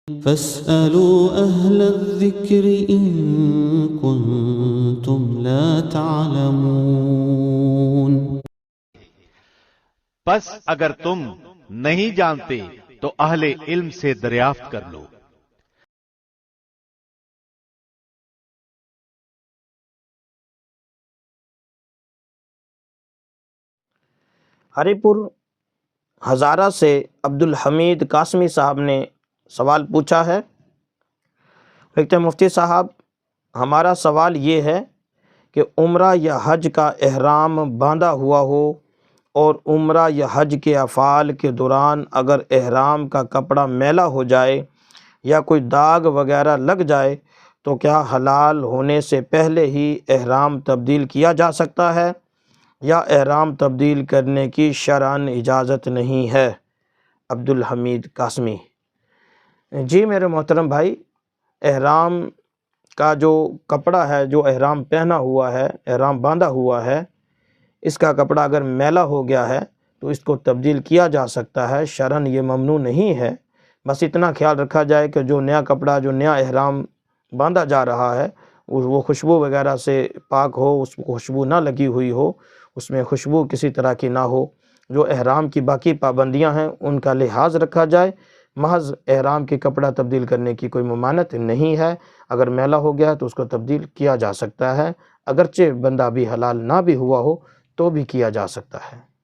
فاسألوا أهل الذكر إن كنتم لا تعلمون۔ پس اگر تم نہیں جانتے تو اہل علم سے دریافت کر لو۔ ہری پور ہزارہ سے عبد الحمید قاسمی صاحب نے سوال پوچھا ہے۔ لکھتے ہیں مفتی صاحب، ہمارا سوال یہ ہے کہ عمرہ یا حج کا احرام باندھا ہوا ہو اور عمرہ یا حج کے افعال کے دوران اگر احرام کا کپڑا میلا ہو جائے یا کوئی داغ وغیرہ لگ جائے تو کیا حلال ہونے سے پہلے ہی احرام تبدیل کیا جا سکتا ہے یا احرام تبدیل کرنے کی شرعاً اجازت نہیں ہے؟ عبد الحمید قاسمی۔ جی میرے محترم بھائی، احرام کا جو کپڑا ہے، جو احرام پہنا ہوا ہے، احرام باندھا ہوا ہے، اس کا کپڑا اگر میلا ہو گیا ہے تو اس کو تبدیل کیا جا سکتا ہے، شرعاً یہ ممنوع نہیں ہے۔ بس اتنا خیال رکھا جائے کہ جو نیا کپڑا، جو نیا احرام باندھا جا رہا ہے وہ خوشبو وغیرہ سے پاک ہو، اس کو خوشبو نہ لگی ہوئی ہو، اس میں خوشبو کسی طرح کی نہ ہو۔ جو احرام کی باقی پابندیاں ہیں ان کا لحاظ رکھا جائے، محض احرام کے کپڑا تبدیل کرنے کی کوئی ممانعت نہیں ہے۔ اگر میلا ہو گیا تو اس کو تبدیل کیا جا سکتا ہے، اگرچہ بندہ بھی حلال نہ بھی ہوا ہو تو بھی کیا جا سکتا ہے۔